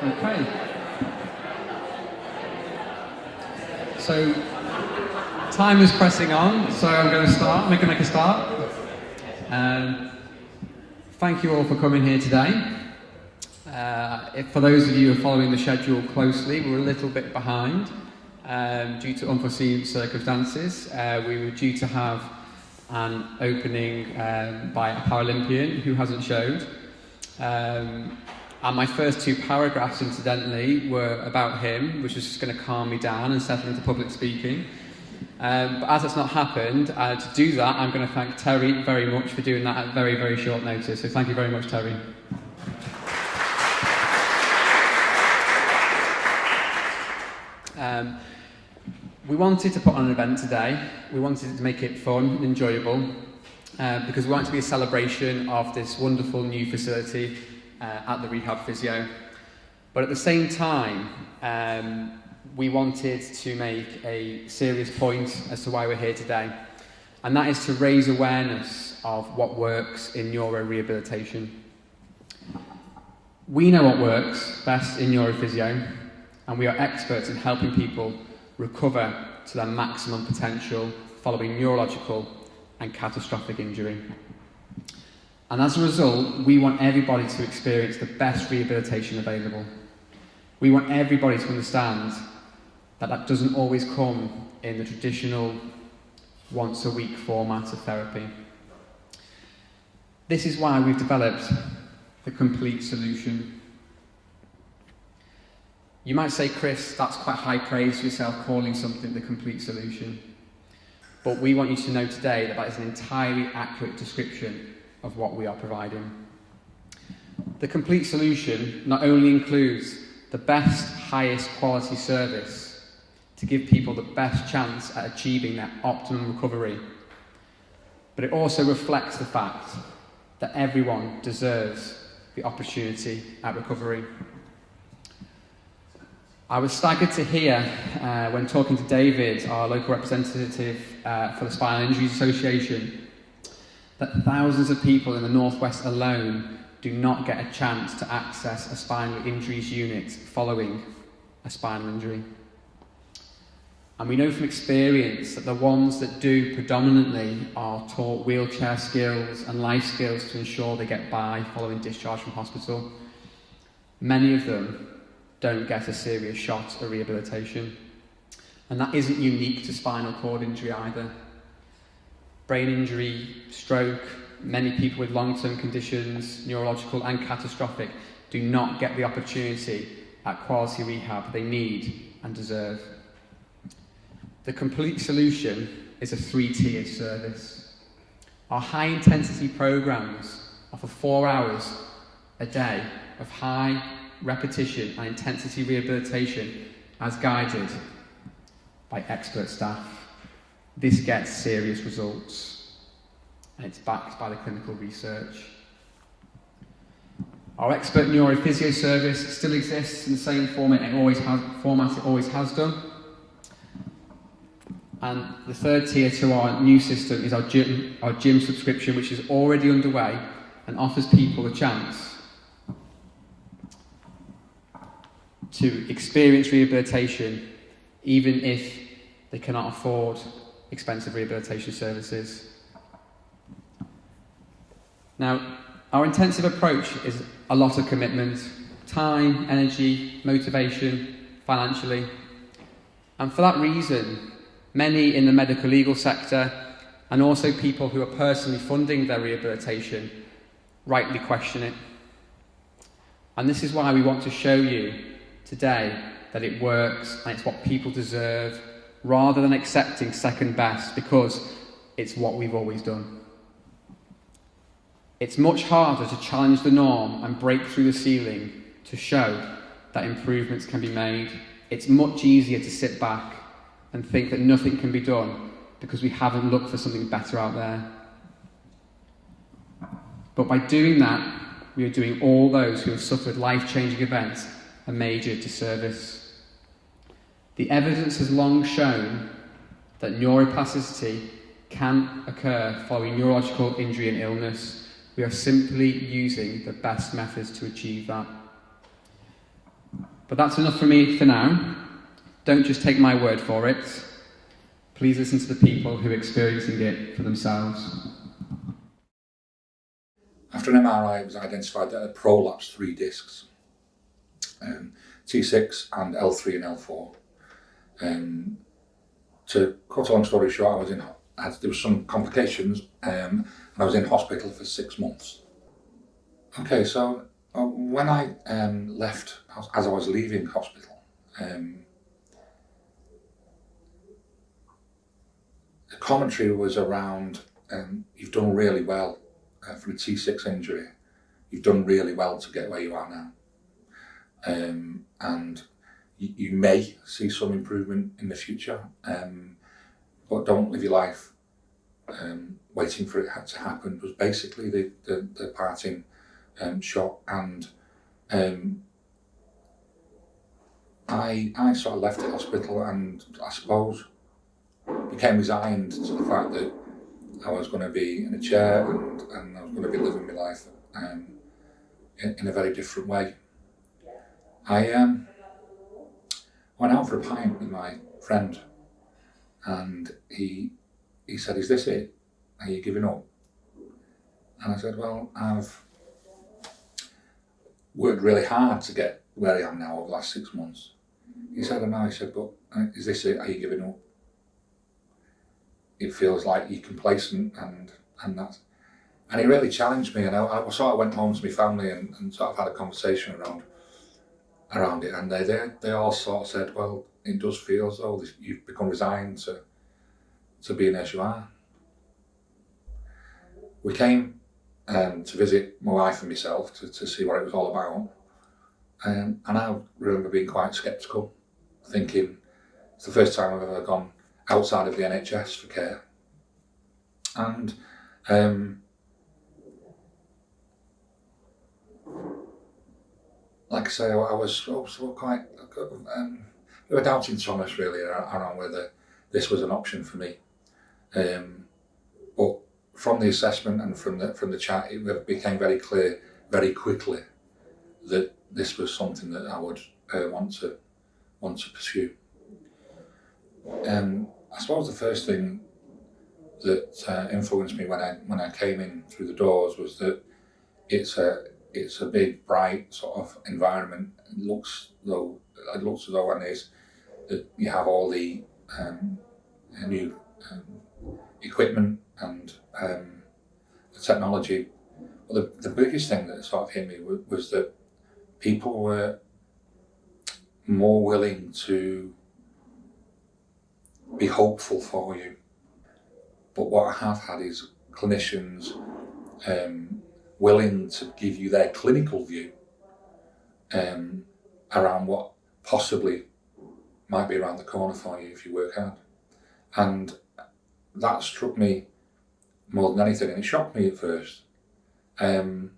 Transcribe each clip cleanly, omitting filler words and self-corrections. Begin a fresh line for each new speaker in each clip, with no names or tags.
Okay. So, time is pressing on, so I'm going to start. Make a start. Thank you all for coming here today. For those of you who are following the schedule closely, we're a little bit behind due to unforeseen circumstances. We were due to have an opening by a Paralympian who hasn't showed. And my first two paragraphs, incidentally, were about him, which was just going to calm me down and settle into public speaking. But as it's not happened, to do that, I'm going to thank Terry very much for doing that at very, very short notice. So thank you very much, Terry. We wanted to put on an event today. We wanted to make it fun and enjoyable because we want it to be a celebration of this wonderful new facility at the Rehab Physio. But at the same time, we wanted to make a serious point as to why we're here today, and that is to raise awareness of what works in neurorehabilitation. We know what works best in neurophysio, and we are experts in helping people recover to their maximum potential following neurological and catastrophic injury. And as a result, we want everybody to experience the best rehabilitation available. We want everybody to understand that that doesn't always come in the traditional once-a-week format of therapy. This is why we've developed the complete solution. You might say, Chris, that's quite high praise for yourself, calling something the complete solution. But we want you to know today that that is an entirely accurate description of what we are providing. The complete solution not only includes the best, highest quality service to give people the best chance at achieving their optimum recovery, but it also reflects the fact that everyone deserves the opportunity at recovery. I was staggered to hear when talking to David, our local representative for the Spinal Injuries Association, that thousands of people in the Northwest alone do not get a chance to access a spinal injuries unit following a spinal injury. And we know from experience that the ones that do predominantly are taught wheelchair skills and life skills to ensure they get by following discharge from hospital. Many of them don't get a serious shot at rehabilitation. And that isn't unique to spinal cord injury either. Brain injury, stroke, many people with long-term conditions, neurological and catastrophic, do not get the opportunity at quality rehab they need and deserve. The complete solution is a 3-tiered service. Our high-intensity programs offer 4 hours a day of high repetition and intensity rehabilitation as guided by expert staff. This gets serious results, and it's backed by the clinical research. Our expert neurophysio service still exists in the same format it always has done. And the third tier to our new system is our gym subscription, which is already underway and offers people a chance to experience rehabilitation even if they cannot afford expensive rehabilitation services. Now, our intensive approach is a lot of commitment, time, energy, motivation, financially. And for that reason, many in the medical legal sector and also people who are personally funding their rehabilitation rightly question it. And this is why we want to show you today that it works and it's what people deserve, rather than accepting second best because it's what we've always done. It's much harder to challenge the norm and break through the ceiling to show that improvements can be made. It's much easier to sit back and think that nothing can be done because we haven't looked for something better out there. But by doing that, we are doing all those who have suffered life-changing events a major disservice. The evidence has long shown that neuroplasticity can occur following neurological injury and illness. We are simply using the best methods to achieve that. But that's enough for me for now. Don't just take my word for it. Please listen to the people who are experiencing it for themselves.
After an MRI, it was identified that I had prolapsed 3 discs, T6 and L3 and L4. To cut a long story short, there was some complications, and I was in hospital for 6 months. Okay, so when I left, as I was leaving hospital, the commentary was around, you've done really well for a T6 injury. You've done really well to get where you are now. And you may see some improvement in the future, but don't live your life waiting for it to happen, was basically the parting shot. And I sort of left the hospital and I suppose became resigned to the fact that I was going to be in a chair and I was going to be living my life in a very different way. I went out for a pint with my friend and he said, "Is this it? Are you giving up?" And I said, "Well, I've worked really hard to get where I am now over the last 6 months." He said, "I know." He said, "But is this it? Are you giving up? It feels like you're complacent and that." And he really challenged me, and I sort of went home to my family and sort of had a conversation around it, and they all sort of said, "Well, it does feel as though you've become resigned to being as you are." We came to visit my wife and myself to see what it was all about, and I remember being quite sceptical, thinking it's the first time I've ever gone outside of the NHS for care. And like I say, I was also quite we were doubting Thomas really around whether this was an option for me. But from the assessment and from the chat, it became very clear very quickly that this was something that I would want to pursue. I suppose the first thing that influenced me when I came in through the doors was that it's a big, bright sort of environment. It looks as though, and is that you have all the new equipment and the technology. But the biggest thing that sort of hit me was that people were more willing to be hopeful for you. But what I have had is clinicians willing to give you their clinical view around what possibly might be around the corner for you if you work hard. And that struck me more than anything, and it shocked me at first. But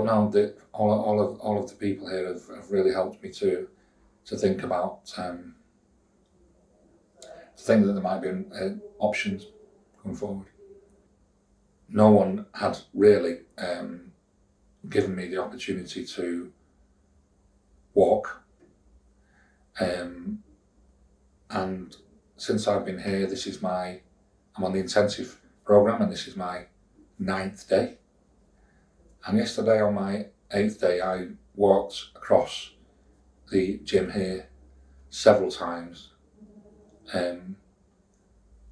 now that all of the people here have really helped me to think about to think that there might be options going forward. No one had really given me the opportunity to walk, and since I've been here, I'm on the intensive programme, and this is my 9th day. And yesterday, on my 8th day, I walked across the gym here several times,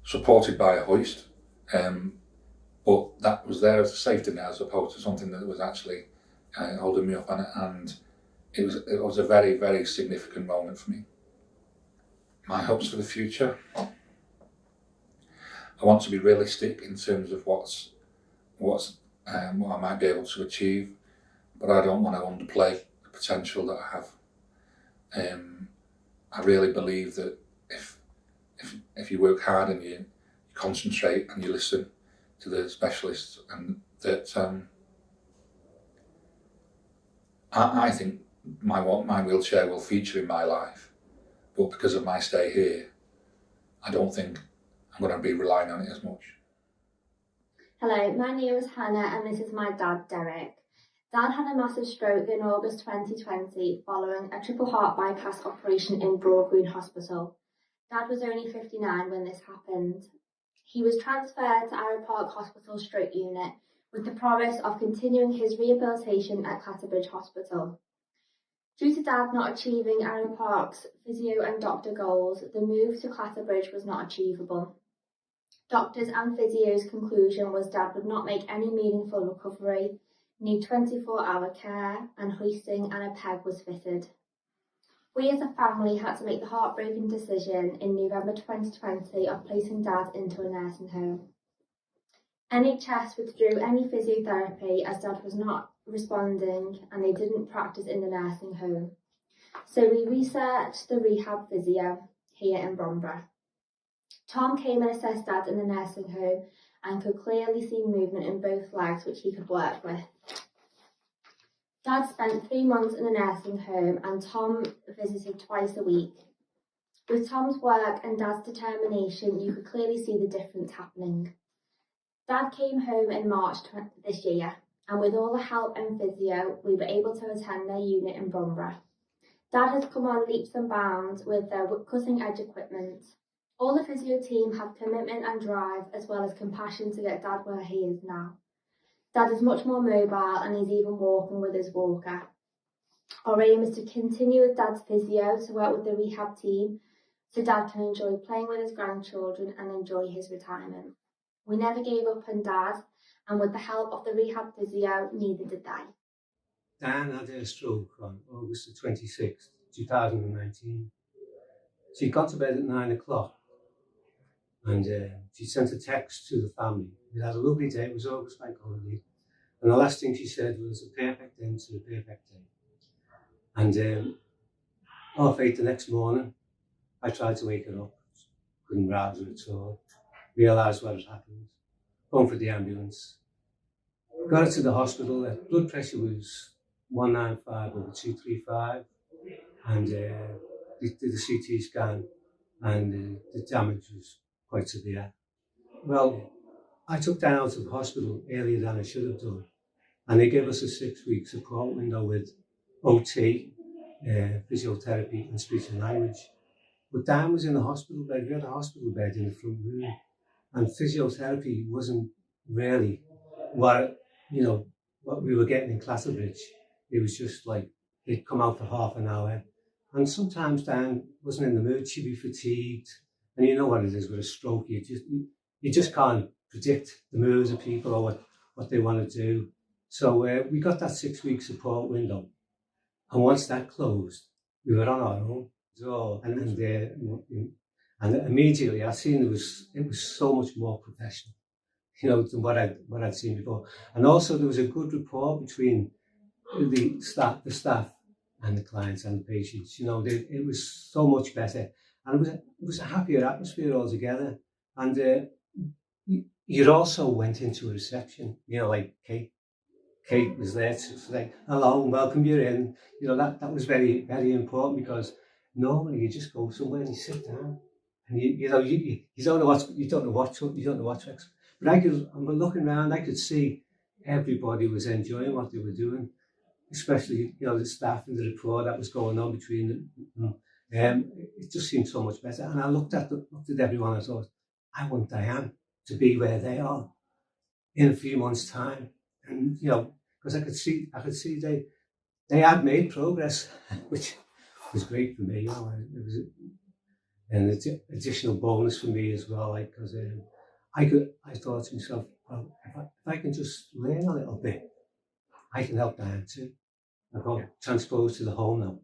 supported by a hoist, but that was there as a safety net as opposed to something that was actually holding me up, and it was a very, very significant moment for me. My hopes for the future: I want to be realistic in terms of what I might be able to achieve, but I don't want to underplay the potential that I have. I really believe that if you work hard and you concentrate and you listen to the specialists, and that I think my wheelchair will feature in my life, but because of my stay here, I don't think I'm going to be relying on it as much.
Hello, my name is Hannah and this is my dad, Derek. Dad had a massive stroke in August 2020 following a triple heart bypass operation in Broad Green Hospital. Dad was only 59 when this happened. He was transferred to Arrow Park Hospital Stroke Unit with the promise of continuing his rehabilitation at Clatterbridge Hospital. Due to Dad not achieving Arrow Park's physio and doctor goals, the move to Clatterbridge was not achievable. Doctors and physio's conclusion was Dad would not make any meaningful recovery, need 24-hour care, and hoisting and a peg was fitted. We as a family had to make the heartbreaking decision in November 2020 of placing Dad into a nursing home. NHS withdrew any physiotherapy as Dad was not responding and they didn't practice in the nursing home. So we researched the Rehab Physio here in Bromborough. Tom came and assessed Dad in the nursing home and could clearly see movement in both legs which he could work with. Dad spent 3 months in the nursing home and Tom visited twice a week. With Tom's work and Dad's determination, you could clearly see the difference happening. Dad came home in March this year, and with all the help and physio, we were able to attend their unit in Bromborough. Dad has come on leaps and bounds with their cutting-edge equipment. All the physio team have commitment and drive, as well as compassion to get Dad where he is now. Dad is much more mobile and he's even walking with his walker. Our aim is to continue with Dad's physio to work with the rehab team so Dad can enjoy playing with his grandchildren and enjoy his retirement. We never gave up on Dad, and with the help of the rehab physio, neither did they.
Dan had a stroke on August the 26th, 2019. She got to bed at 9 o'clock and she sent a text to the family. We had a lovely day, it was August bank holiday. And the last thing she said was a perfect end to a perfect day. And 8:30 the next morning, I tried to wake her up. Couldn't rouse her at all. Realised what had happened. Phoned for the ambulance. Got her to the hospital. Her blood pressure was 195/235. And they did a CT scan and the damage was quite severe. Well, I took Dan out of the hospital earlier than I should have done. And they gave us a 6-week support window with OT, physiotherapy and speech and language. But Dan was in the hospital bed. We had a hospital bed in the front room. And physiotherapy wasn't really what we were getting in Clatterbridge. It was just like they'd come out for half an hour. And sometimes Dan wasn't in the mood, she'd be fatigued. And you know what it is with a stroke, you just can't predict the moods of people or what they want to do. So we got that 6-week support window. And once that closed, we were on our own. So, and immediately I seen it was so much more professional, than what I'd seen before. And also there was a good rapport between the staff and the clients and the patients. It was so much better, and it was a happier atmosphere altogether. And you also went into a reception, like Kate was there to say hello and welcome you in. That was very, very important, because normally you just go somewhere and you sit down and you don't know what to expect. But I'm looking around, I could see everybody was enjoying what they were doing, especially the staff and the rapport that was going on between them. It just seemed so much better. And I looked at everyone and I thought, I want Diane to be where they are in a few months' time. And because I could see they had made progress, which was great for me. It was an additional bonus for me as well, because I thought to myself, well, if I can just learn a little bit, I can help Diane too. I got transposed to the home now.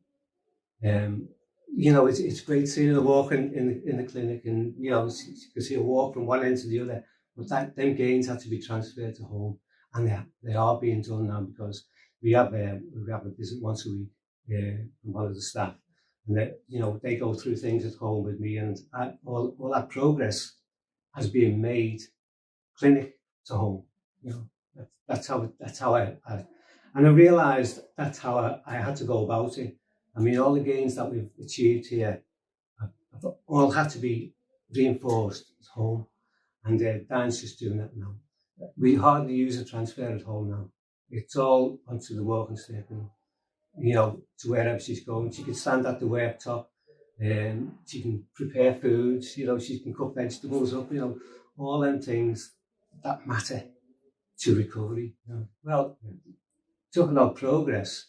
It's great seeing her walk in the clinic, and you can see her walk from one end to the other. But them gains had to be transferred to home, and they are being done now, because we have a visit once a week from one of the staff, and they go through things at home with me, and all that progress has been made clinic to home. That's how I and I realised that's how I had to go about it. I mean, all the gains that we've achieved here have all had to be reinforced at home, and Dan's just doing that now. We hardly use a transfer at home now. It's all onto the walking stick, and you know, to wherever she's going. She can stand at the worktop, she can prepare foods, you know, she can cut vegetables up, you know, all them things that matter to recovery. You know. Well, talking about progress,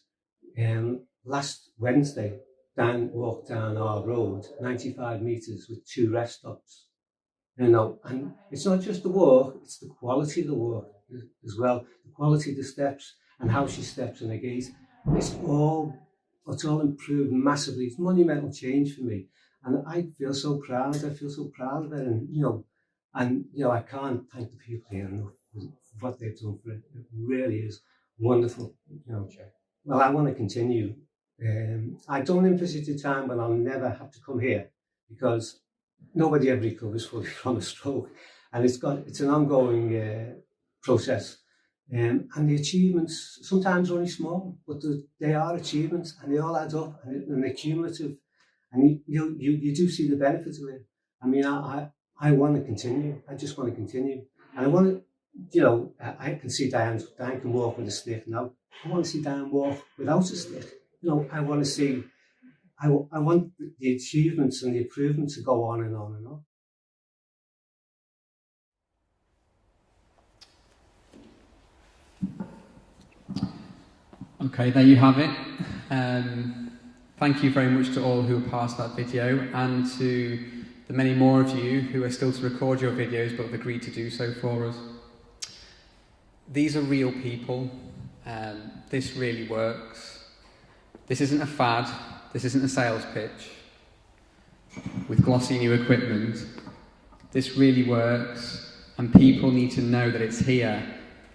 last Wednesday, Dan walked down our road 95 metres with 2 rest stops. You know, and it's not just the walk, it's the quality of the walk as well, the quality of the steps and how she steps in the gate. It's all improved massively. It's monumental change for me. And I feel so proud. I feel so proud of it. And, you know, I can't thank the people here enough for what they've done for it. It really is wonderful. You know, well, I want to continue. I don't envisage a time when I'll never have to come here, because nobody ever recovers fully from a stroke, and it's an ongoing process. And the achievements sometimes are only small, but they are achievements, and they all add up, and they're cumulative. And you do see the benefits of it. I mean, I want to continue. I just want to continue, and I want to. You know, I can see Diane can walk with a stick now. I want to see Diane walk without a stick. You know, I want to see. I want the achievements and the improvements to go on and on and on.
Okay, there you have it. Thank you very much to all who were part of that video, and to the many more of you who are still to record your videos but have agreed to do so for us. These are real people. This really works. This isn't a fad. This isn't a sales pitch with glossy new equipment. This really works, and people need to know that it's here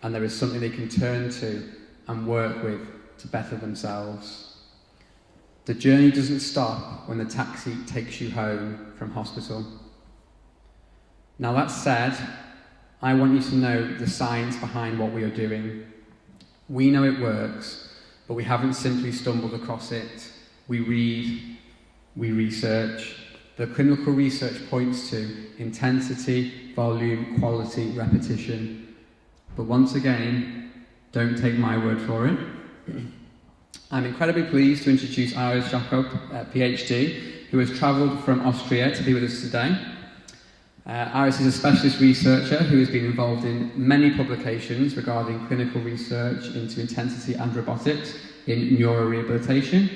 and there is something they can turn to and work with to better themselves. The journey doesn't stop when the taxi takes you home from hospital. Now, that said, I want you to know the science behind what we are doing. We know it works, but we haven't simply stumbled across it. We read, we research. The clinical research points to intensity, volume, quality, repetition. But once again, don't take my word for it. I'm incredibly pleased to introduce Iris Jakob, PhD, who has travelled from Austria to be with us today. Iris is a specialist researcher who has been involved in many publications regarding clinical research into intensity and robotics in neurorehabilitation.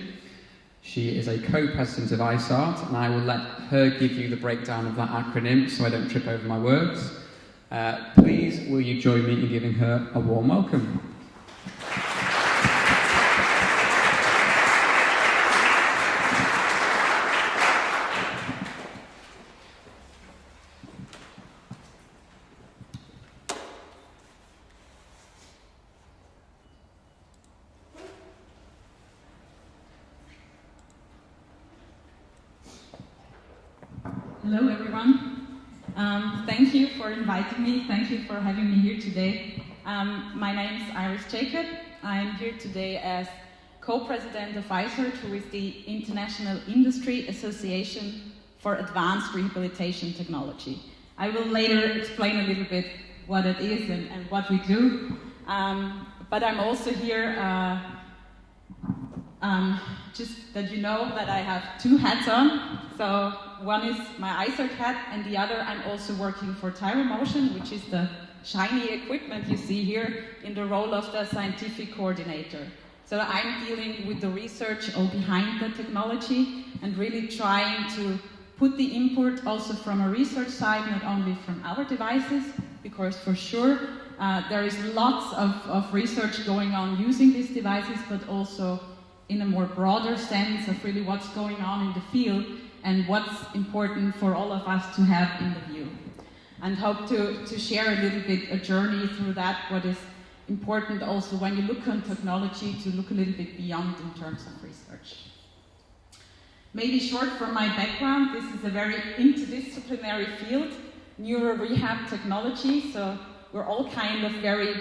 She is a co-president of ISART, and I will let her give you the breakdown of that acronym so I don't trip over my words. Please, will you join me in giving her a warm welcome?
Hello everyone. Thank you for inviting me. Thank you for having me here today. My name is Iris Jakob. I'm here today as co-president of ISART, who is the International Industry Association for Advanced Rehabilitation Technology. I will later explain a little bit what it is and what we do. But I'm also here just that you know that I have 2 hats on. So one is my ISART hat, and the other I'm also working for Tyromotion, which is the shiny equipment you see here, in the role of the scientific coordinator. So I'm dealing with the research all behind the technology and really trying to put the input also from a research side, not only from our devices, because for sure there is lots of research going on using these devices, but also in a more broader sense of really what's going on in the field and what's important for all of us to have in the view. And hope to share a little bit a journey through that, what is important also when you look on technology, to look a little bit beyond in terms of research. Maybe short from my background, this is a very interdisciplinary field, neuro rehab technology, so we're all kind of very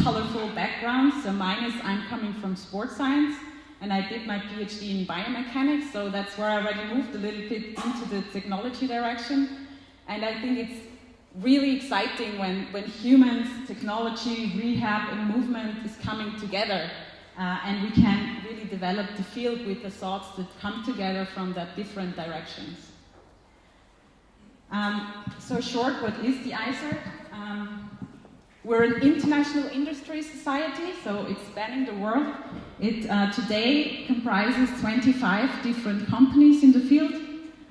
colorful backgrounds. So mine is, I'm coming from sports science, and I did my PhD in biomechanics, so that's where I already moved a little bit into the technology direction. And I think it's really exciting when humans, technology, rehab, and movement is coming together, and we can really develop the field with the thoughts that come together from that different directions. So short, what is the ICERT? We're an international industry society, so it's spanning the world. It today comprises 25 different companies in the field.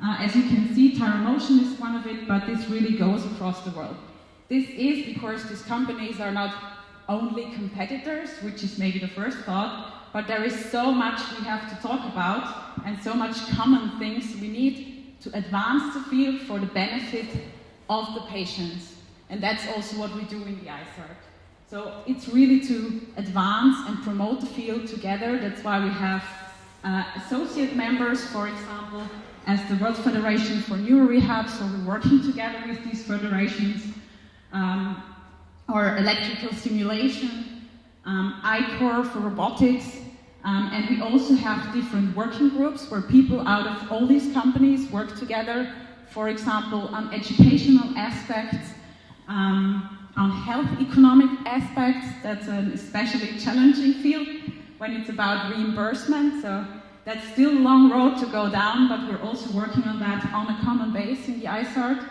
As you can see, Tyromotion is one of it, but this really goes across the world. This is because these companies are not only competitors, which is maybe the first thought, but there is so much we have to talk about and so much common things we need to advance the field for the benefit of the patients. And that's also what we do in the ICERT. So it's really to advance and promote the field together. That's why we have associate members, for example, as the World Federation for Neurorehab, so we're working together with these federations, or electrical stimulation, ICOR for robotics, and we also have different working groups where people out of all these companies work together, for example, on educational aspects, on health economic aspects. That's an especially challenging field when it's about reimbursement, so that's still a long road to go down, but we're also working on that on a common base in the ICERT.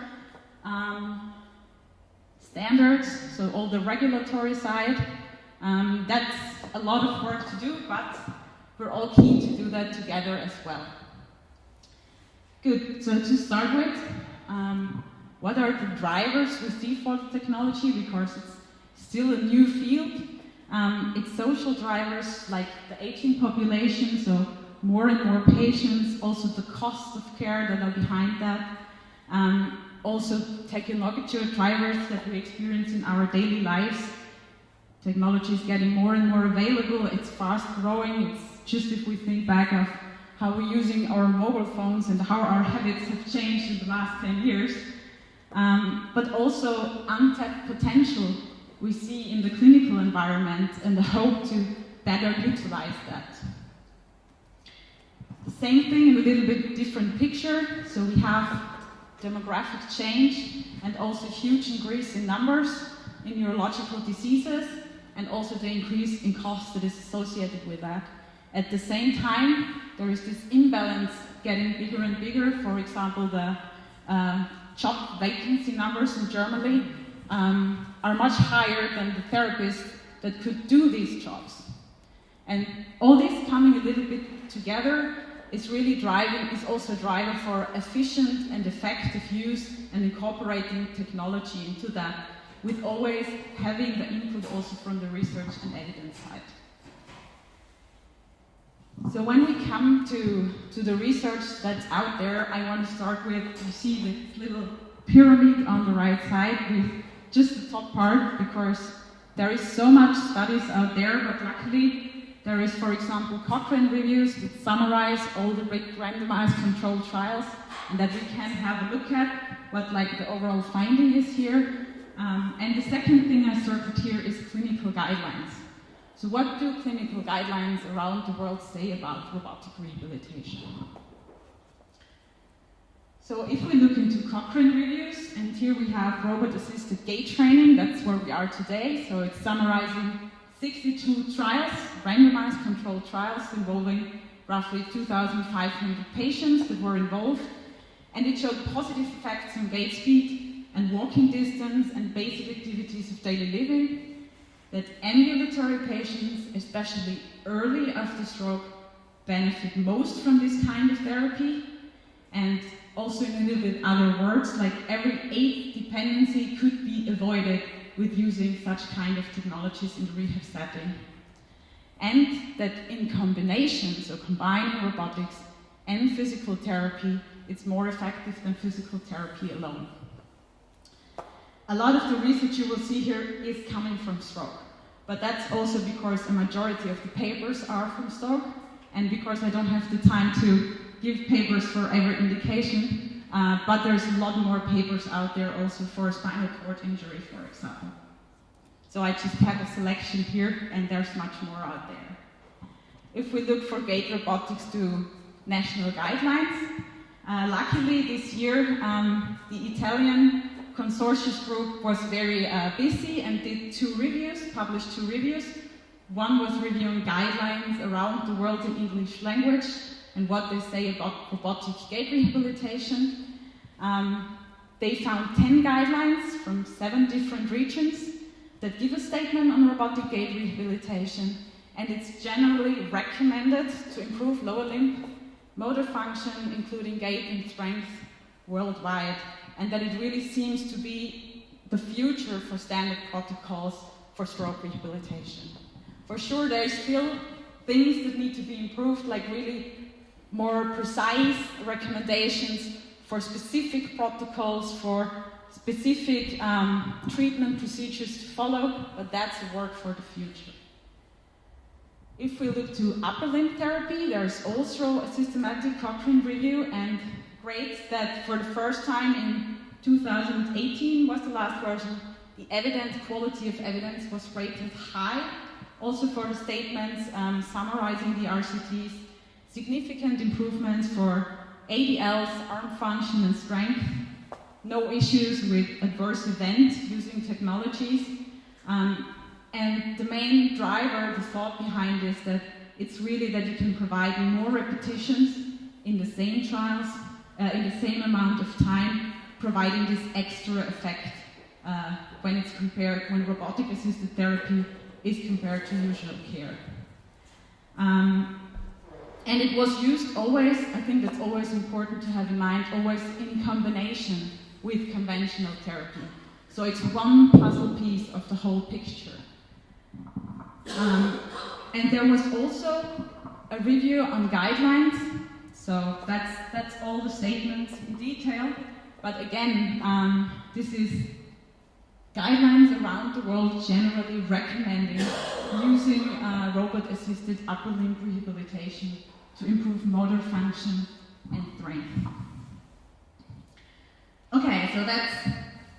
Standards, so all the regulatory side, that's a lot of work to do, but we're all keen to do that together as well. Good, so to start with, what are the drivers we see for the technology, because it's still a new field. It's social drivers like the aging population, so more and more patients, also the cost of care that are behind that. Also technological drivers that we experience in our daily lives. Technology is getting more and more available, it's fast growing. It's just if we think back of how we're using our mobile phones and how our habits have changed in the last 10 years. But also untapped potential we see in the clinical environment and the hope to better utilize that. The same thing in a little bit different picture. So we have demographic change and also huge increase in numbers in neurological diseases, and also the increase in cost that is associated with that. At the same time, there is this imbalance getting bigger and bigger. For example, the job vacancy numbers in Germany are much higher than the therapists that could do these jobs. And all this coming a little bit together is really is also a driver for efficient and effective use and incorporating technology into that, with always having the input also from the research and evidence side. So when we come to the research that's out there, I want to start with, you see this little pyramid on the right side with just the top part, because there is so much studies out there, but luckily there is, for example, Cochrane reviews that summarize all the big randomized controlled trials, and that we can have a look at what the overall finding is here. And the second thing I circled here is clinical guidelines. So what do clinical guidelines around the world say about robotic rehabilitation? So if we look into Cochrane reviews, and here we have robot-assisted gait training, that's where we are today. So it's summarizing 62 trials, randomized controlled trials involving roughly 2,500 patients that were involved. And it showed positive effects on gait speed and walking distance and basic activities of daily living, that ambulatory patients, especially early after stroke, benefit most from this kind of therapy. And also in a little bit other words, like every 8th dependency could be avoided with using such kind of technologies in the rehab setting. And that in combination, so combining robotics and physical therapy, it's more effective than physical therapy alone. A lot of the research you will see here is coming from stroke, but that's also because a majority of the papers are from stroke, and because I don't have the time to give papers for every indication, but there's a lot more papers out there also for spinal cord injury, for example. So I just have a selection here, and there's much more out there. If we look for gait robotics to national guidelines, luckily this year the Italian consortium group was very busy and did published two reviews. One was reviewing guidelines around the world in English language and what they say about robotic gait rehabilitation. They found 10 guidelines from 7 different regions that give a statement on robotic gait rehabilitation, and it's generally recommended to improve lower limb motor function, including gait and strength worldwide, and that it really seems to be the future for standard protocols for stroke rehabilitation. For sure, there are still things that need to be improved, like really more precise recommendations for specific protocols, for specific treatment procedures to follow, but that's work for the future. If we look to upper limb therapy, there's also a systematic Cochrane review, and great that for the first time in 2018 was the last version, the quality of evidence was rated high. Also for the statements summarizing the RCTs, significant improvements for ADLs, arm function and strength, no issues with adverse events using technologies, and the main driver, the thought behind this, that it's really that you can provide more repetitions in the same trials, in the same amount of time, providing this extra effect when robotic assisted therapy is compared to usual care. And it was used always, I think that's always important to have in mind, always in combination with conventional therapy. So it's one puzzle piece of the whole picture. And there was also a review on guidelines, so that's all the statements in detail. But again, this is guidelines around the world generally recommending using robot-assisted upper limb rehabilitation to improve motor function and strength. Okay, so that's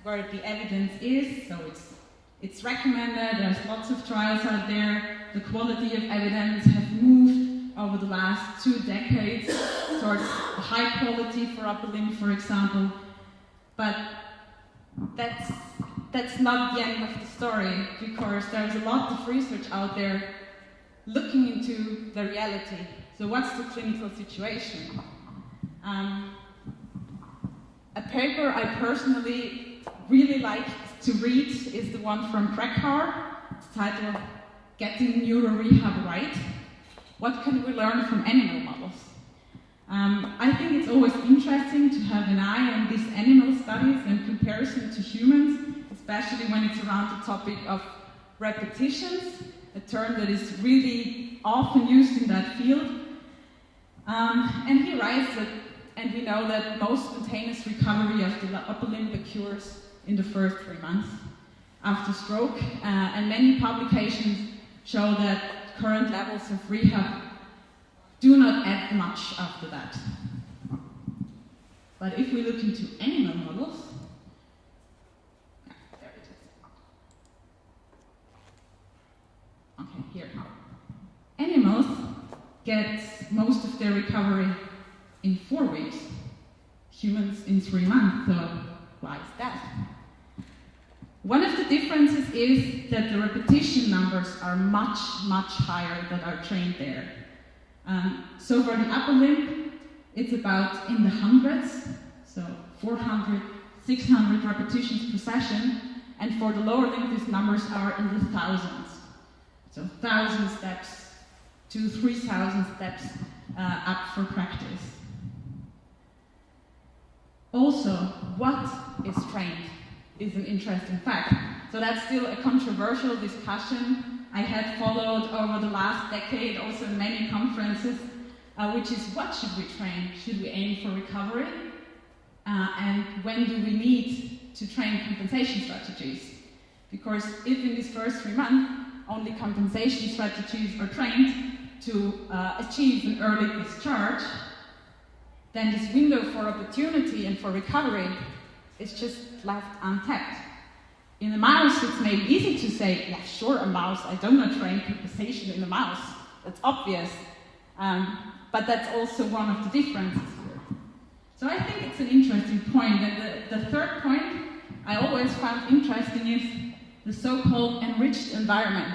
where the evidence is. So it's recommended. There's lots of trials out there. The quality of evidence have moved over the last 2 decades towards high quality for upper limb, for example. But that's not the end of the story, because there's a lot of research out there looking into the reality. So what's the clinical situation? A paper I personally really like to read is the one from Krakauer. It's titled Getting Neuro Rehab Right. What can we learn from animal models? I think it's always interesting to have an eye on these animal studies in comparison to humans, especially when it's around the topic of repetitions, a term that is really often used in that field. And he writes that, and we know that most spontaneous recovery of the upper limb occurs in the first 3 months after stroke, and many publications show that current levels of rehab do not add much after that. But if we look into animal models, there it is. Okay, here. Animals get most of their recovery in 4 weeks. Humans in 3 months, so why is that? One of the differences is that the repetition numbers are much, much higher that are trained there. So for the upper limb, it's about in the hundreds, so 400, 600 repetitions per session, and for the lower limb, these numbers are in the thousands. So 1,000 steps to 3,000 steps up for practice. Also, what is trained is an interesting fact. So that's still a controversial discussion I had followed over the last decade, also in many conferences, which is what should we train? Should we aim for recovery? And when do we need to train compensation strategies? Because if in these first 3 months, only compensation strategies are trained to achieve an early discharge, then this window for opportunity and for recovery is just left untapped. In a mouse, it's maybe easy to say, yeah, sure, a mouse, I don't know train compensation in a mouse. That's obvious. But that's also one of the differences here. So I think it's an interesting point. And the third point I always found interesting is the so-called enriched environment.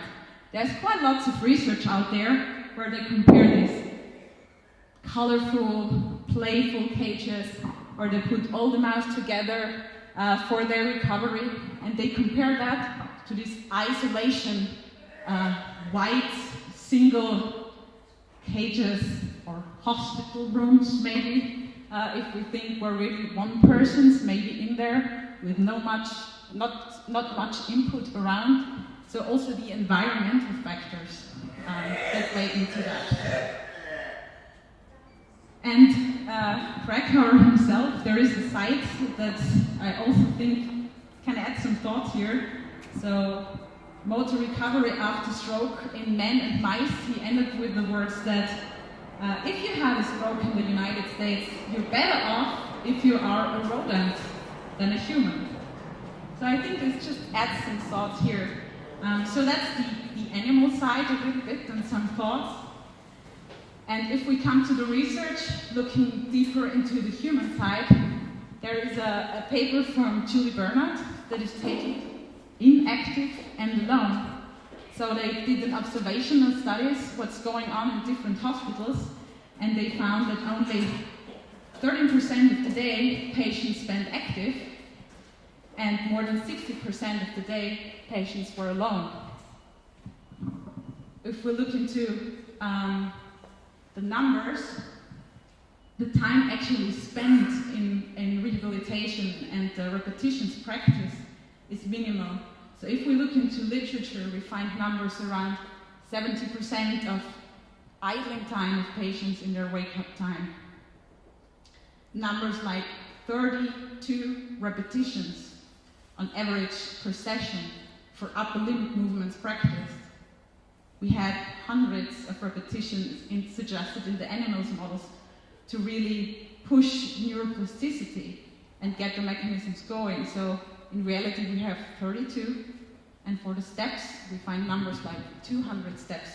There's quite lots of research out there where they compare these colorful, playful cages, where they put all the mouse together for their recovery, and they compare that to this isolation, white, single cages or hospital rooms, maybe, if we think where really one person's maybe in there with not much input around. So also the environmental factors that play into that. And Krakauer himself, there is a site that I also think can add some thoughts here. So, motor recovery after stroke in men and mice, he ended with the words that if you have a stroke in the United States, you're better off if you are a rodent than a human. So I think this just adds some thoughts here. So that's the animal side a little bit and some thoughts. And if we come to the research, looking deeper into the human side, there is a paper from Julie Bernard that is taken inactive and alone. So they did an observational studies, what's going on in different hospitals, and they found that only 13% of the day patients spent active, and more than 60% of the day patients were alone. If we look into the numbers, the time actually spent in rehabilitation and repetitions practice is minimal. So if we look into literature, we find numbers around 70% of idling time of patients in their wake-up time. Numbers like 32 repetitions on average per session for upper limb movements practiced. We had hundreds of repetitions suggested in the animals models to really push neuroplasticity and get the mechanisms going. So in reality we have 32, and for the steps we find numbers like 200 steps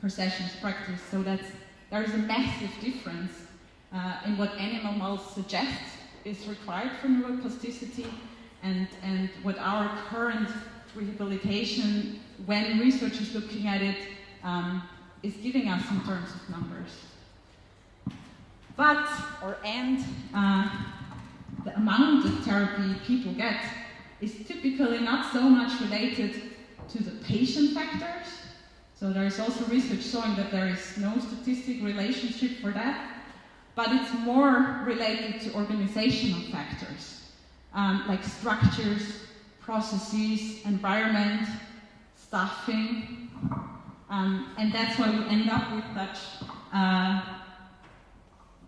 per session's practice. So there is a massive difference in what animal models suggest is required for neuroplasticity and what our current rehabilitation, when research is looking at it, is giving us in terms of numbers. But, the amount of therapy people get is typically not so much related to the patient factors. So there is also research showing that there is no statistic relationship for that, but it's more related to organizational factors, like structures, processes, environment, staffing, and that's why we end up with such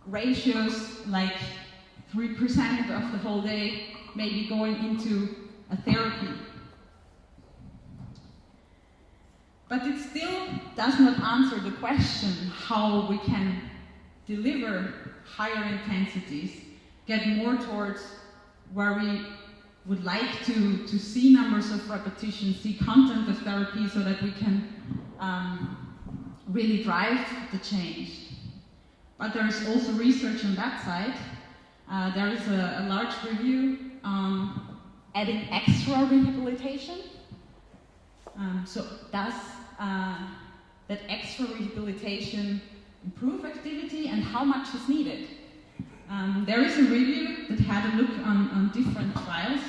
ratios like 3% of the whole day maybe going into a therapy. But it still does not answer the question how we can deliver higher intensities, get more towards where we would like to see numbers of repetitions, see content of therapy so that we can really drive the change. But there is also research on that side. There is a large review on adding extra rehabilitation. So does that extra rehabilitation improve activity and how much is needed? There is a review that had a look on different trials,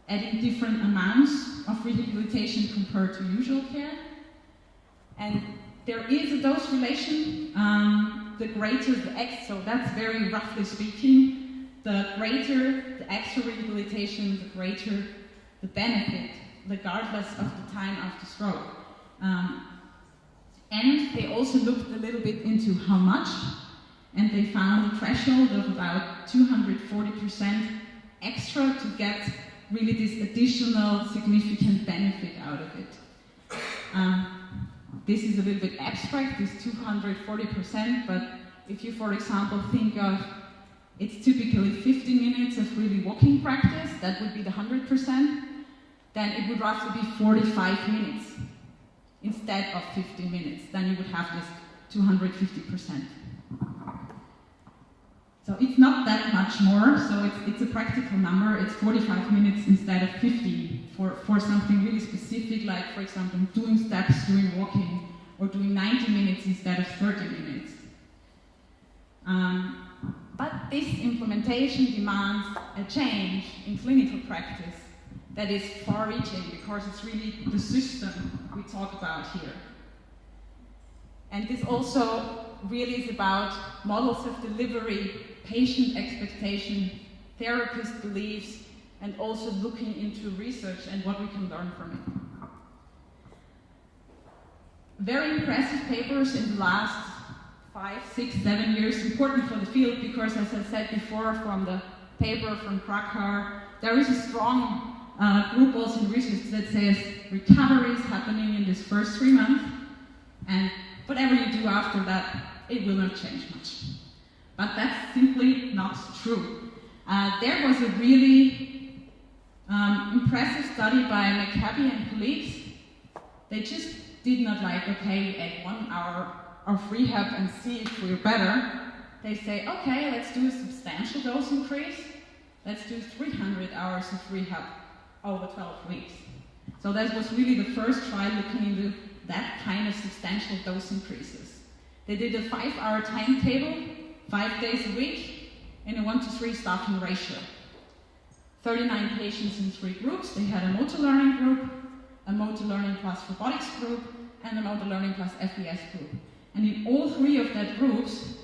adding different amounts of rehabilitation compared to usual care. And there is a dose relation. The greater the so that's very roughly speaking, the greater the extra rehabilitation, the greater the benefit, regardless of the time after stroke. And they also looked a little bit into how much, and they found a threshold of about 240% extra to get really this additional significant benefit out of it. This is a little bit abstract, this 240%, but if you, for example, think of it's typically 50 minutes of really walking practice, that would be the 100%, then it would roughly be 45 minutes instead of 50 minutes. Then you would have this 250%. So it's not that much more, so it's a practical number. It's 45 minutes instead of 50 for something really specific, like, for example, doing steps during walking, or doing 90 minutes instead of 30 minutes. But this implementation demands a change in clinical practice that is far-reaching, because it's really the system we talk about here. And this also really is about models of delivery, patient expectation, therapist beliefs, and also looking into research and what we can learn from it. Very impressive papers in the last 5, 6, 7 years, important for the field because, as I said before, from the paper from Krakauer, there is a strong group also in research that says recovery is happening in this first 3 months, and whatever you do after that, it will not change much. But that's simply not true. There was a really impressive study by McCabe and colleagues. They just did not like, okay, add 1 hour of rehab and see if we're better. They say, okay, let's do a substantial dose increase. Let's do 300 hours of rehab over 12 weeks. So that was really the first trial looking into that kind of substantial dose increases. They did a 5-hour timetable, 5 days a week, in a 1-to-3 staffing ratio. 39 patients in 3 groups. They had a motor learning group, a motor learning plus robotics group, and a motor learning plus FES group. And in all 3 of that groups,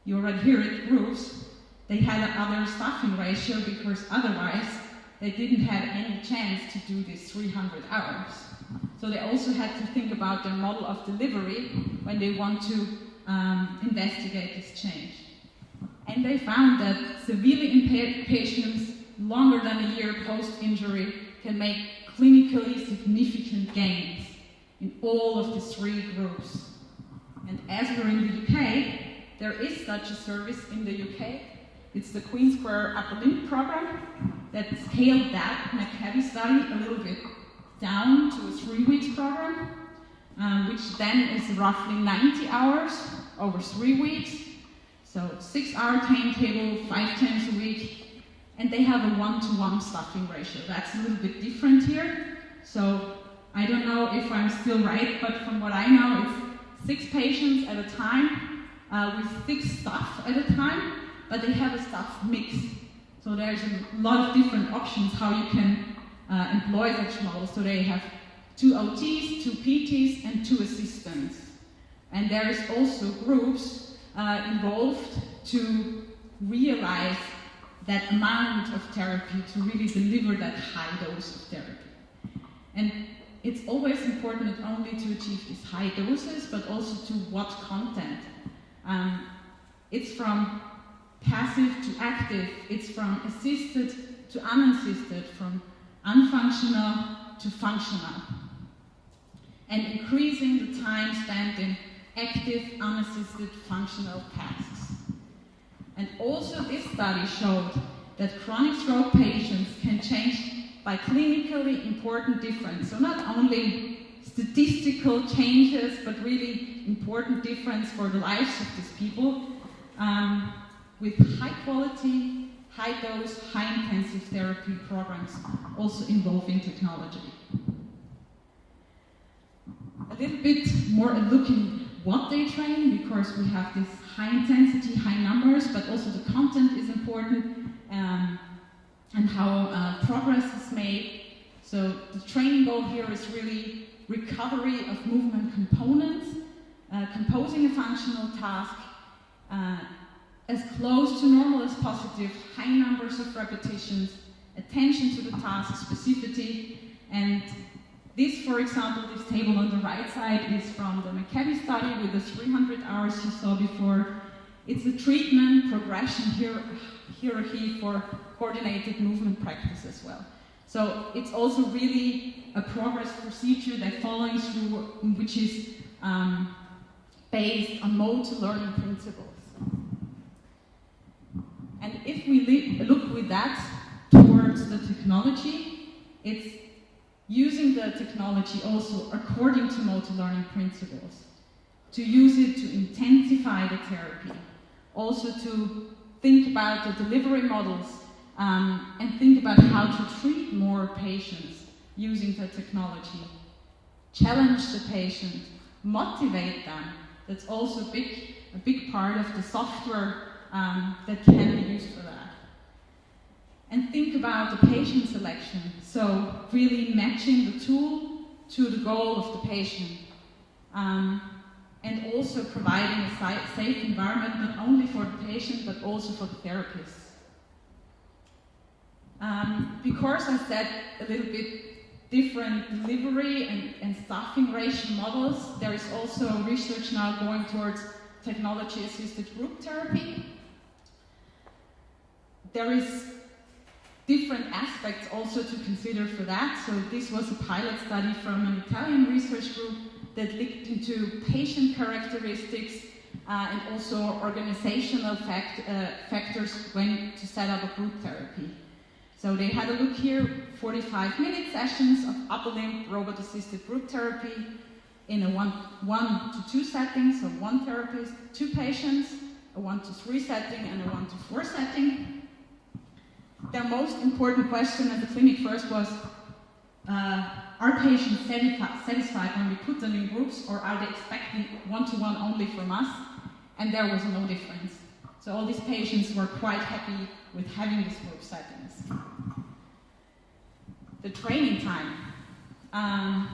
you already hear it, groups, they had another staffing ratio because otherwise they didn't have any chance to do this 300 hours. So they also had to think about their model of delivery when they want to investigate this change. And they found that severely impaired patients longer than a year post-injury can make clinically significant gains in all of the 3 groups. And as we're in the UK, there is such a service in the UK. It's the Queen Square Upper Limb program that scaled that McCabe study a little bit down to a 3 weeks program, which then is roughly 90 hours over 3 weeks. So 6-hour timetable, 5 times a week, and they have a 1-to-1 staffing ratio. That's a little bit different here. So I don't know if I'm still right, but from what I know, it's 6 patients at a time with 6 staff at a time, but they have a staff mix. So there's a lot of different options how you can employ such models. So they have 2 OTs, 2 PTs, and 2 assistants. And there is also groups involved to realize that amount of therapy, to really deliver that high dose of therapy. And it's always important not only to achieve these high doses, but also to what content. It's from passive to active, it's from assisted to unassisted, from unfunctional to functional. And increasing the time spent in active, unassisted, functional tasks. And also this study showed that chronic stroke patients can change by clinically important difference. So not only statistical changes, but really important difference for the lives of these people with high quality, high dose, high intensive therapy programs also involving technology. A little bit more a look in what they train, because we have this high intensity, high numbers, but also the content is important, and how progress is made. So the training goal here is really recovery of movement components, composing a functional task, as close to normal as possible, high numbers of repetitions, attention to the task specificity, and this, for example, this table on the right side is from the McCabe study with the 300 hours you saw before. It's a treatment progression hierarchy for coordinated movement practice as well. So it's also really a progress procedure that following through, which is based on motor learning principles. And if we look with that towards the technology, it's using the technology also according to motor learning principles, to use it to intensify the therapy, also to think about the delivery models, and think about how to treat more patients using the technology. Challenge the patient, motivate them. That's also a big part of the software that can be used for that. And think about the patient selection. So really matching the tool to the goal of the patient. And also providing a safe environment, not only for the patient, but also for the therapists. Because I said a little bit different delivery and staffing ratio models, there is also research now going towards technology-assisted group therapy. There is different aspects also to consider for that. So this was a pilot study from an Italian research group that looked into patient characteristics and also organizational factors when to set up a group therapy. So they had a look here, 45-minute sessions of upper limb robot-assisted group therapy in a 1 to 2 setting, so 1 therapist, 2 patients, a 1 to 3 setting, and a 1 to 4 setting. Their most important question at the clinic first was, are patients satisfied when we put them in groups, or are they expecting one-to-one only from us? And there was no difference. So all these patients were quite happy with having these group settings. The training time.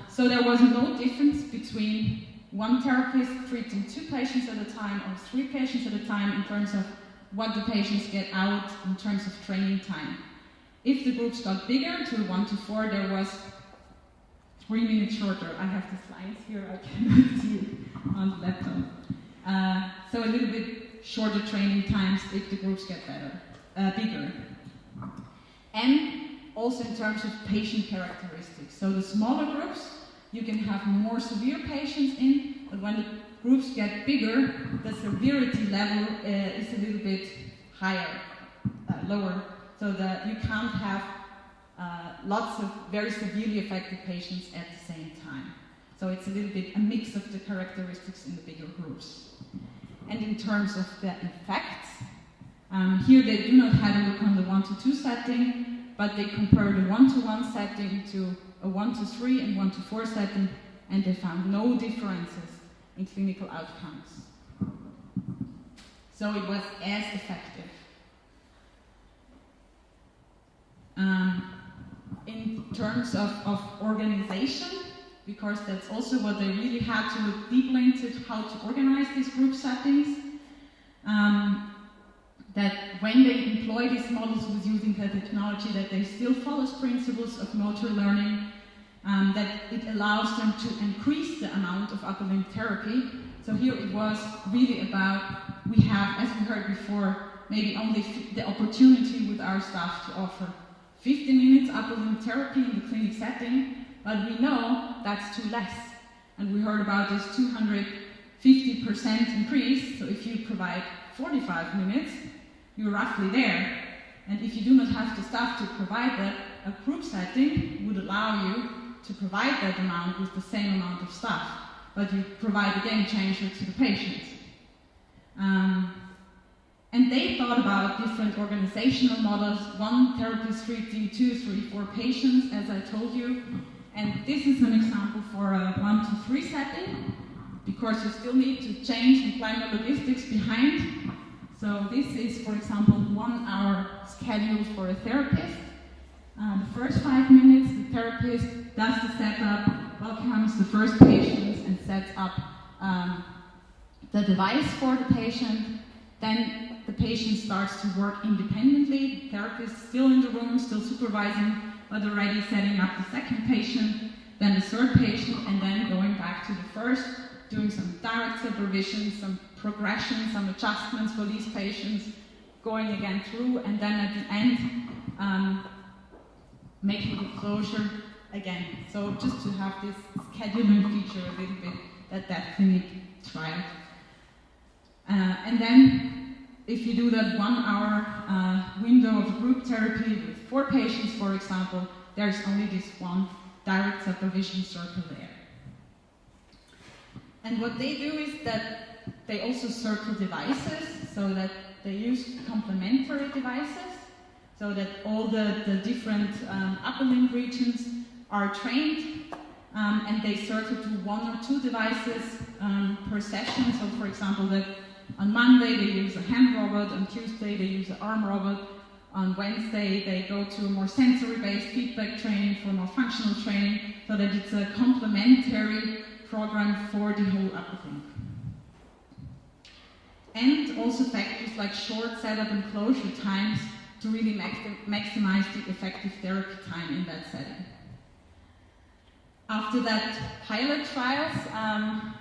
So there was no difference between 1 therapist treating 2 patients at a time or 3 patients at a time in terms of what the patients get out in terms of training time. If the groups got bigger to 1 to 4, there was 3 minutes shorter. I have the slides here, I cannot see it on the laptop. So a little bit shorter training times if the groups get bigger. And also in terms of patient characteristics. So the smaller groups, you can have more severe patients in, but when the groups get bigger, the severity level is a little bit higher, lower, so that you can't have lots of very severely affected patients at the same time. So it's a little bit a mix of the characteristics in the bigger groups. And in terms of the effects, here they do not have a look on the 1 to 2 setting, but they compare the 1 to 1 setting to a 1 to 3 and 1 to 4 setting, and they found no differences in clinical outcomes. So it was as effective. In terms of organization, because that's also what they really had to look deeply into, how to organize these group settings, that when they employ these models with using the technology, that they still follow principles of motor learning, that it allows them to increase the amount of upper limb therapy. So here it was really about, we have, as we heard before, maybe only the opportunity with our staff to offer 50 minutes upper limb therapy in the clinic setting, but we know that's too less. And we heard about this 250% increase, so if you provide 45 minutes, you're roughly there. And if you do not have the staff to provide that, a group setting would allow you to provide that amount with the same amount of staff, but you provide a game changer to the patient. And they thought about different organizational models, 1 therapist treating 2, 3, 4 patients, as I told you. And this is an example for a 1 to 3 setting, because you still need to change and plan the logistics behind. So this is, for example, 1 hour scheduled for a therapist. The first 5 minutes, the therapist does the setup, welcomes the first patients and sets up the device for the patient. Then the patient starts to work independently. The therapist is still in the room, still supervising, but already setting up the second patient, then the third patient, and then going back to the first, doing some direct supervision, some progression, some adjustments for these patients, going again through, and then at the end, making the closure again. So just to have this scheduling feature a little bit that clinic tried. And then if you do that 1 hour window of group therapy with 4 patients, for example, there's only this 1 direct supervision circle there. And what they do is that they also circle devices, so that they use complementary devices, so that all the different upper limb regions are trained, and they circle to 1 or 2 devices per session. So for example, on Monday they use a hand robot, on Tuesday they use an arm robot, on Wednesday they go to a more sensory-based feedback training for more functional training, so that it's a complementary program for the whole upper limb. And also factors like short setup and closure times to really maximize the effective therapy time in that setting. After that pilot trials,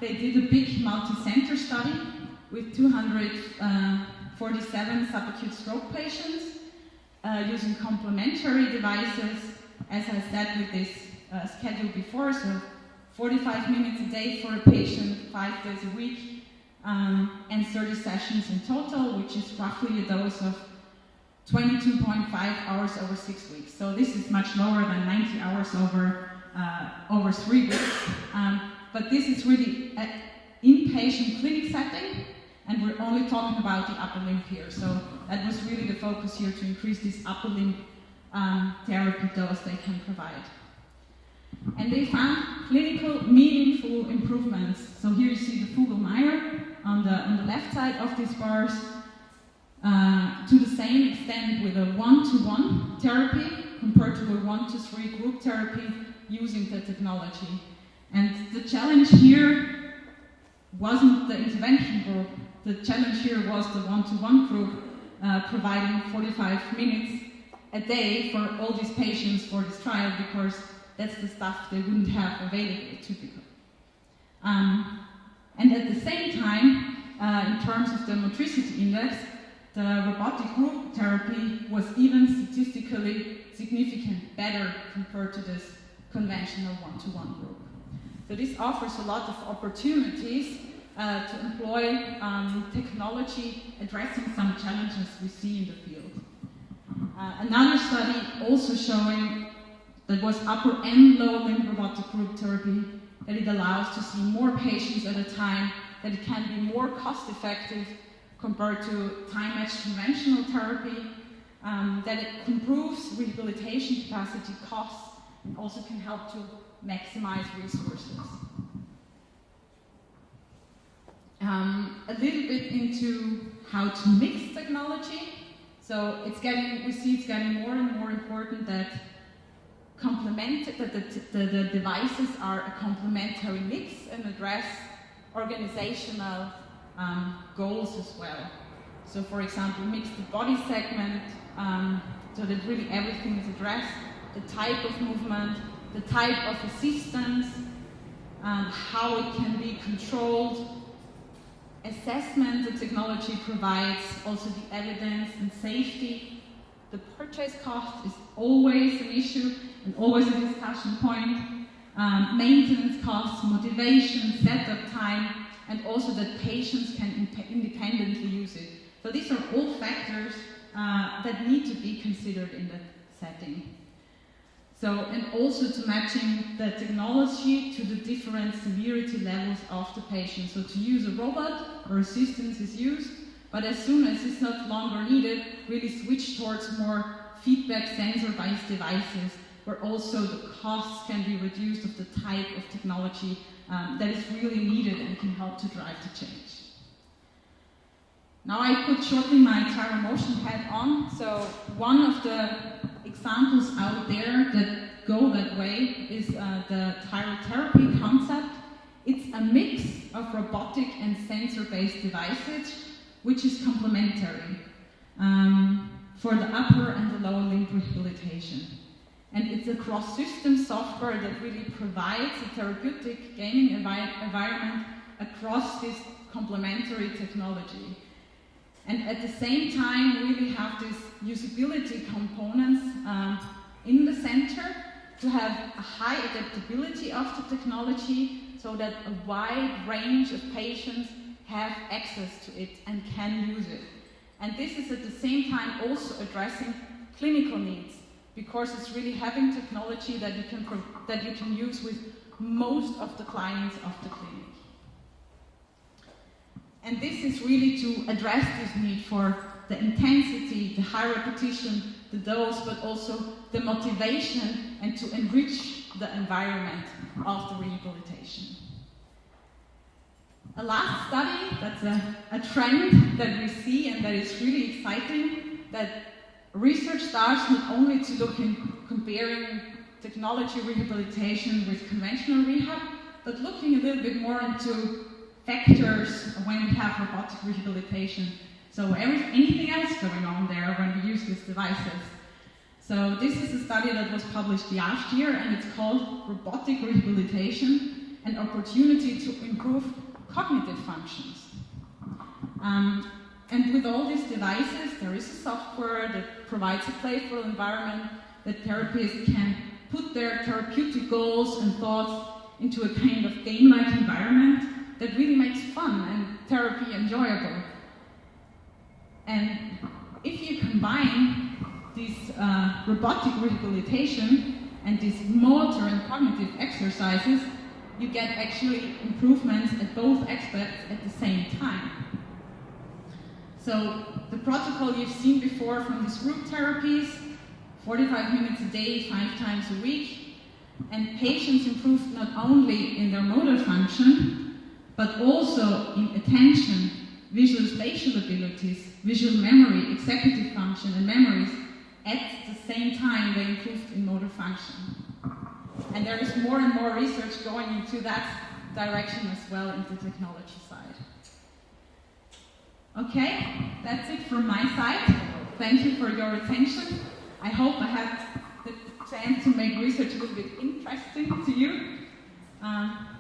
they did a big multi-center study with 247 subacute stroke patients using complementary devices, as I said with this schedule before, so 45 minutes a day for a patient, 5 days a week, and 30 sessions in total, which is roughly a dose of 22.5 hours over 6 weeks. So this is much lower than 90 hours over 3 weeks. But this is really an inpatient clinic setting, and we're only talking about the upper limb here. So that was really the focus here, to increase this upper limb therapy dose they can provide. And they found clinical meaningful improvements. So here you see the Fugl-Meyer on the left side of these bars, to the same extent with a 1-to-1 therapy compared to a 1-to-3 group therapy using the technology. And the challenge here wasn't the intervention group. The challenge here was the 1-to-1 group providing 45 minutes a day for all these patients for this trial, because that's the stuff they wouldn't have available typically. And at the same time, in terms of the motricity index, the robotic group therapy was even statistically significant better compared to this conventional 1-to-1 group. So this offers a lot of opportunities to employ technology addressing some challenges we see in the field. Another study also showing that was upper and lower limb robotic group therapy, that it allows to see more patients at a time, that it can be more cost effective compared to time-matched conventional therapy, that it improves rehabilitation capacity costs, and also can help to maximize resources. A little bit into how to mix technology. So we see it's getting more and more important that the devices are a complementary mix and address organizational goals as well. So for example, mix the body segment, so that really everything is addressed, the type of movement, the type of assistance, how it can be controlled, assessment the technology provides, also the evidence and safety. The purchase cost is always an issue and always a discussion point. Maintenance costs, motivation, setup time, and also that patients can independently use it. So these are all factors that need to be considered in that setting. So, and also to matching the technology to the different severity levels of the patient. So to use a robot or assistance is used, but as soon as it's not longer needed, really switch towards more feedback sensor-based devices, where also the costs can be reduced of the type of technology that is really needed and can help to drive the change. Now I put shortly my gyro motion hat on. So one of the examples out there that go that way is the gyrotherapy concept. It's a mix of robotic and sensor-based devices, which is complementary for the upper and the lower limb rehabilitation. And it's a cross-system software that really provides a therapeutic gaming environment across this complementary technology. And at the same time, we really have these usability components in the center to have a high adaptability of the technology, so that a wide range of patients have access to it and can use it. And this is at the same time also addressing clinical needs, because it's really having technology that you can use with most of the clients of the clinic. And this is really to address this need for the intensity, the high repetition, the dose, but also the motivation, and to enrich the environment of the rehabilitation. A last study, that's a trend that we see and that is really exciting, that research starts not only to look in comparing technology rehabilitation with conventional rehab, but looking a little bit more into factors when we have robotic rehabilitation. So anything else going on there when we use these devices. So this is a study that was published last year, and it's called Robotic Rehabilitation, an opportunity to improve cognitive functions. And with all these devices, there is a software that provides a playful environment that therapists can put their therapeutic goals and thoughts into a kind of game-like environment that really makes fun and therapy enjoyable. And if you combine this robotic rehabilitation and these motor and cognitive exercises, you get actually improvements at both aspects at the same time. So the protocol you've seen before from these group therapies, 45 minutes a day, 5 times a week, and patients improved not only in their motor function, but also in attention, visual spatial abilities, visual memory, executive function, and memories. At the same time, they improved in motor function. And there is more and more research going into that direction as well in the technology side. Okay, that's it from my side. Thank you for your attention. I hope I had the chance to make research a little bit interesting to you.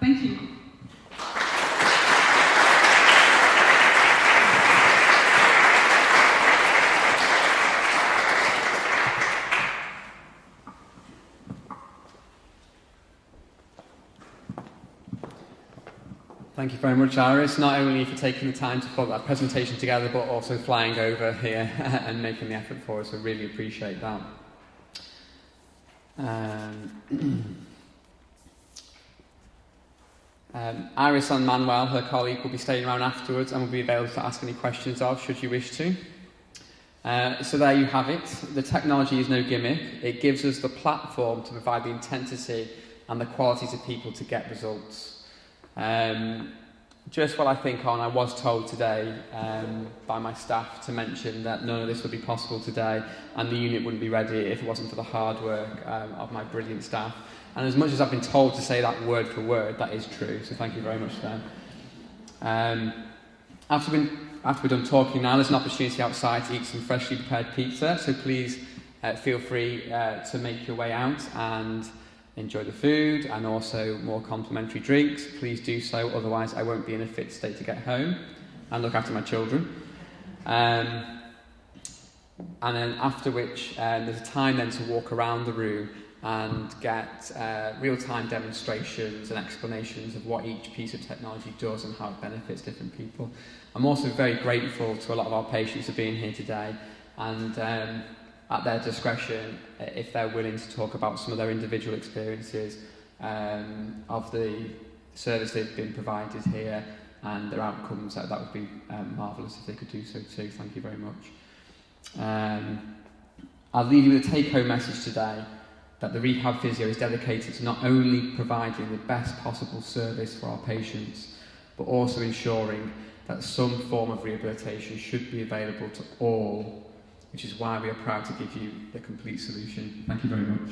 Thank you.
Thank you very much, Iris, not only for taking the time to put that presentation together, but also flying over here and making the effort for us. I really appreciate that. Iris and Manuel, her colleague, will be staying around afterwards and will be available to ask any questions of, should you wish to. So there you have it. The technology is no gimmick. It gives us the platform to provide the intensity and the quality to people to get results. Just what I think on, I was told today by my staff to mention that none of this would be possible today and the unit wouldn't be ready if it wasn't for the hard work of my brilliant staff. And as much as I've been told to say that word for word, that is true, so thank you very much for that. After we're done talking now, there's an opportunity outside to eat some freshly prepared pizza, so please feel free to make your way out and enjoy the food and also more complimentary drinks. Please do so, otherwise I won't be in a fit state to get home and look after my children. And then after which there's a time then to walk around the room and get real-time demonstrations and explanations of what each piece of technology does and how it benefits different people. I'm also very grateful to a lot of our patients for being here today, and at their discretion, if they're willing to talk about some of their individual experiences of the service they've been provided here and their outcomes, that would be marvellous if they could do so too. Thank you very much. I'll leave you with a take-home message today that the Rehab Physio is dedicated to not only providing the best possible service for our patients, but also ensuring that some form of rehabilitation should be available to all, which is why we are proud to give you the complete solution. Thank you very much.